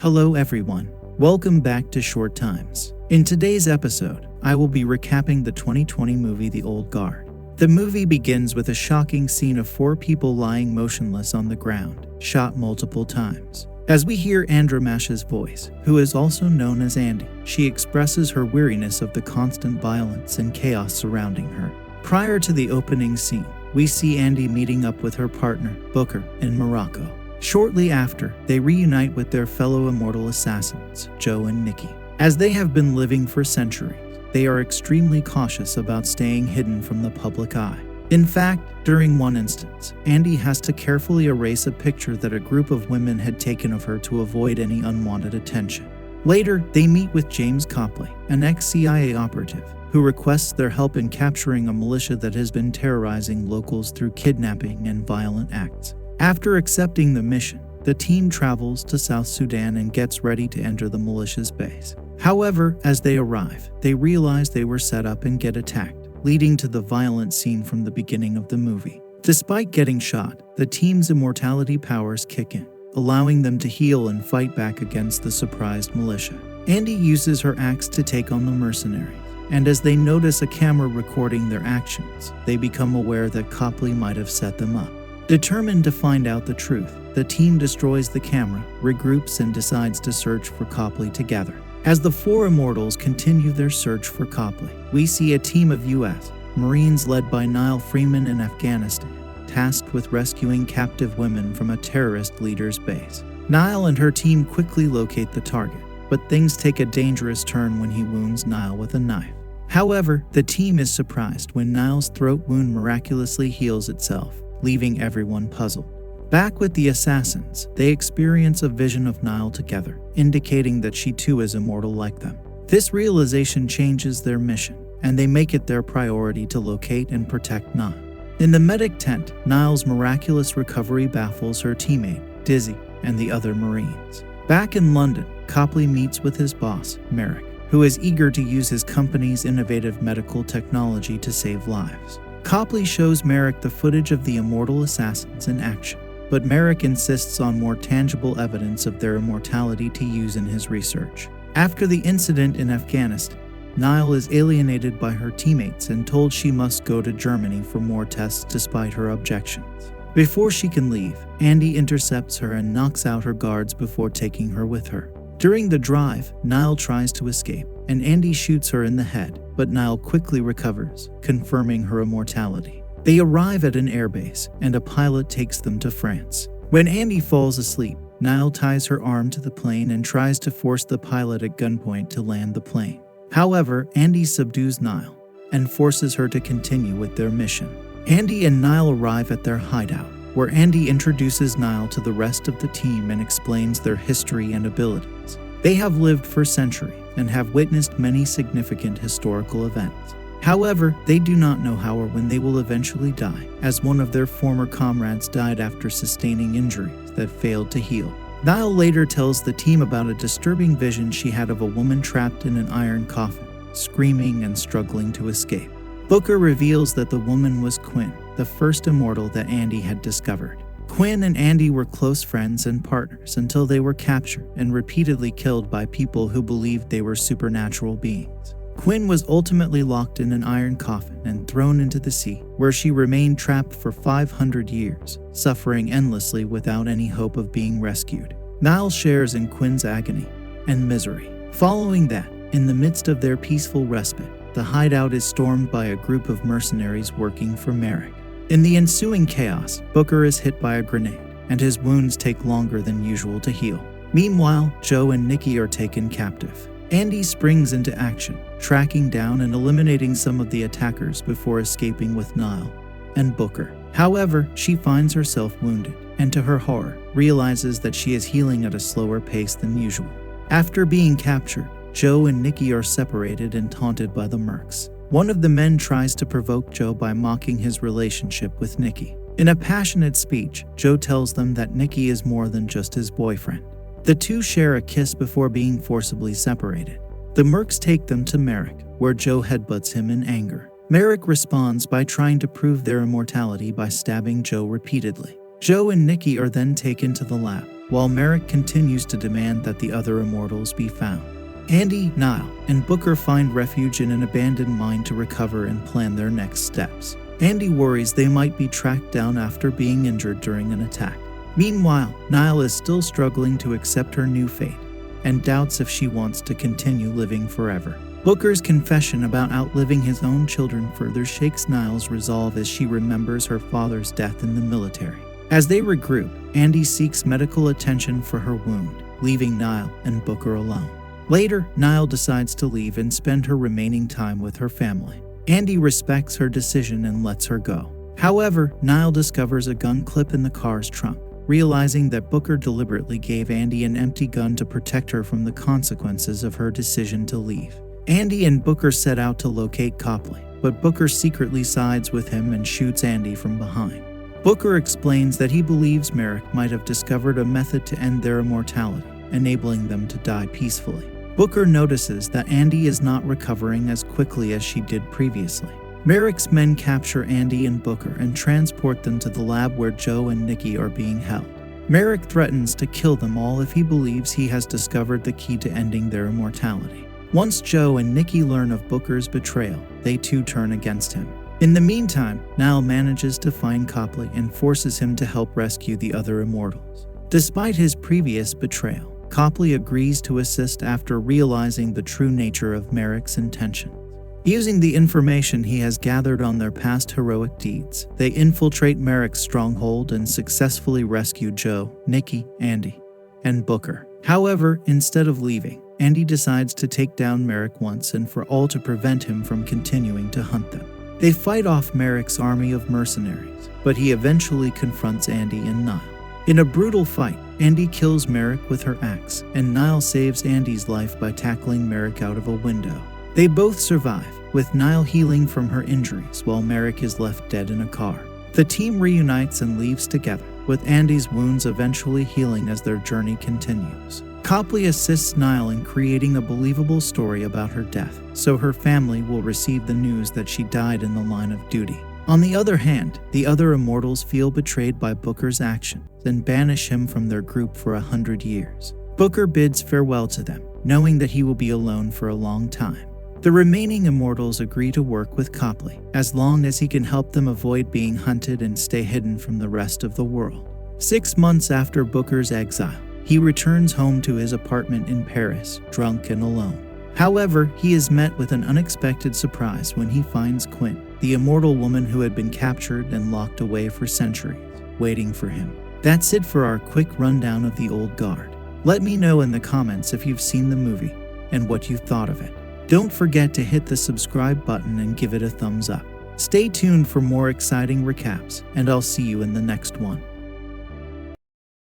Hello everyone, welcome back to Short Times. In today's episode, I will be recapping the 2020 movie The Old Guard. The movie begins with a shocking scene of 4 people lying motionless on the ground, shot multiple times. As we hear Andromache's voice, who is also known as Andy, she expresses her weariness of the constant violence and chaos surrounding her. Prior to the opening scene, we see Andy meeting up with her partner, Booker, in Morocco. Shortly after, they reunite with their fellow immortal assassins, Joe and Nikki. As they have been living for centuries, they are extremely cautious about staying hidden from the public eye. In fact, during one instance, Andy has to carefully erase a picture that a group of women had taken of her to avoid any unwanted attention. Later, they meet with James Copley, an ex-CIA operative, who requests their help in capturing a militia that has been terrorizing locals through kidnapping and violent acts. After accepting the mission, the team travels to South Sudan and gets ready to enter the militia's base. However, as they arrive, they realize they were set up and get attacked, leading to the violent scene from the beginning of the movie. Despite getting shot, the team's immortality powers kick in, allowing them to heal and fight back against the surprised militia. Andy uses her axe to take on the mercenaries, and as they notice a camera recording their actions, they become aware that Copley might have set them up. Determined to find out the truth, the team destroys the camera, regroups, and decides to search for Copley together. As the 4 immortals continue their search for Copley, we see a team of U.S. Marines led by Nile Freeman in Afghanistan, tasked with rescuing captive women from a terrorist leader's base. Nile and her team quickly locate the target, but things take a dangerous turn when he wounds Nile with a knife. However, the team is surprised when Nile's throat wound miraculously heals itself, leaving everyone puzzled. Back with the assassins, they experience a vision of Nile together, indicating that she too is immortal like them. This realization changes their mission, and they make it their priority to locate and protect Nile. In the medic tent, Nile's miraculous recovery baffles her teammate, Dizzy, and the other Marines. Back in London, Copley meets with his boss, Merrick, who is eager to use his company's innovative medical technology to save lives. Copley shows Merrick the footage of the immortal assassins in action, but Merrick insists on more tangible evidence of their immortality to use in his research. After the incident in Afghanistan, Nile is alienated by her teammates and told she must go to Germany for more tests despite her objections. Before she can leave, Andy intercepts her and knocks out her guards before taking her with her. During the drive, Nile tries to escape, and Andy shoots her in the head, but Nile quickly recovers, confirming her immortality. They arrive at an airbase, and a pilot takes them to France. When Andy falls asleep, Nile ties her arm to the plane and tries to force the pilot at gunpoint to land the plane. However, Andy subdues Nile and forces her to continue with their mission. Andy and Nile arrive at their hideout, where Andy introduces Nile to the rest of the team and explains their history and abilities. They have lived for centuries and have witnessed many significant historical events. However, they do not know how or when they will eventually die, as one of their former comrades died after sustaining injuries that failed to heal. Nile later tells the team about a disturbing vision she had of a woman trapped in an iron coffin, screaming and struggling to escape. Booker reveals that the woman was Quinn, the first immortal that Andy had discovered. Quinn and Andy were close friends and partners until they were captured and repeatedly killed by people who believed they were supernatural beings. Quinn was ultimately locked in an iron coffin and thrown into the sea, where she remained trapped for 500 years, suffering endlessly without any hope of being rescued. Nile shares in Quinn's agony and misery. Following that, in the midst of their peaceful respite, the hideout is stormed by a group of mercenaries working for Merrick. In the ensuing chaos, Booker is hit by a grenade, and his wounds take longer than usual to heal. Meanwhile, Joe and Nikki are taken captive. Andy springs into action, tracking down and eliminating some of the attackers before escaping with Nile and Booker. However, she finds herself wounded, and to her horror, realizes that she is healing at a slower pace than usual. After being captured, Joe and Nikki are separated and taunted by the mercs. One of the men tries to provoke Joe by mocking his relationship with Nikki. In a passionate speech, Joe tells them that Nikki is more than just his boyfriend. The two share a kiss before being forcibly separated. The mercs take them to Merrick, where Joe headbutts him in anger. Merrick responds by trying to prove their immortality by stabbing Joe repeatedly. Joe and Nikki are then taken to the lab, while Merrick continues to demand that the other immortals be found. Andy, Nile, and Booker find refuge in an abandoned mine to recover and plan their next steps. Andy worries they might be tracked down after being injured during an attack. Meanwhile, Nile is still struggling to accept her new fate and doubts if she wants to continue living forever. Booker's confession about outliving his own children further shakes Nile's resolve as she remembers her father's death in the military. As they regroup, Andy seeks medical attention for her wound, leaving Nile and Booker alone. Later, Nile decides to leave and spend her remaining time with her family. Andy respects her decision and lets her go. However, Nile discovers a gun clip in the car's trunk, realizing that Booker deliberately gave Andy an empty gun to protect her from the consequences of her decision to leave. Andy and Booker set out to locate Copley, but Booker secretly sides with him and shoots Andy from behind. Booker explains that he believes Merrick might have discovered a method to end their immortality, enabling them to die peacefully. Booker notices that Andy is not recovering as quickly as she did previously. Merrick's men capture Andy and Booker and transport them to the lab where Joe and Nikki are being held. Merrick threatens to kill them all if he believes he has discovered the key to ending their immortality. Once Joe and Nikki learn of Booker's betrayal, they too turn against him. In the meantime, Nile manages to find Copley and forces him to help rescue the other immortals. Despite his previous betrayal, Copley agrees to assist after realizing the true nature of Merrick's intentions. Using the information he has gathered on their past heroic deeds, they infiltrate Merrick's stronghold and successfully rescue Joe, Nikki, Andy, and Booker. However, instead of leaving, Andy decides to take down Merrick once and for all to prevent him from continuing to hunt them. They fight off Merrick's army of mercenaries, but he eventually confronts Andy and Nile. In a brutal fight, Andy kills Merrick with her axe, and Nile saves Andy's life by tackling Merrick out of a window. They both survive, with Nile healing from her injuries while Merrick is left dead in a car. The team reunites and leaves together, with Andy's wounds eventually healing as their journey continues. Copley assists Nile in creating a believable story about her death, so her family will receive the news that she died in the line of duty. On the other hand, the other immortals feel betrayed by Booker's actions and banish him from their group for 100 years. Booker bids farewell to them, knowing that he will be alone for a long time. The remaining immortals agree to work with Copley, as long as he can help them avoid being hunted and stay hidden from the rest of the world. 6 months after Booker's exile, he returns home to his apartment in Paris, drunk and alone. However, he is met with an unexpected surprise when he finds Quinn, the immortal woman who had been captured and locked away for centuries, waiting for him. That's it for our quick rundown of the Old Guard. Let me know in the comments if you've seen the movie and what you thought of it. Don't forget to hit the subscribe button and give it a thumbs up. Stay tuned for more exciting recaps, and I'll see you in the next one.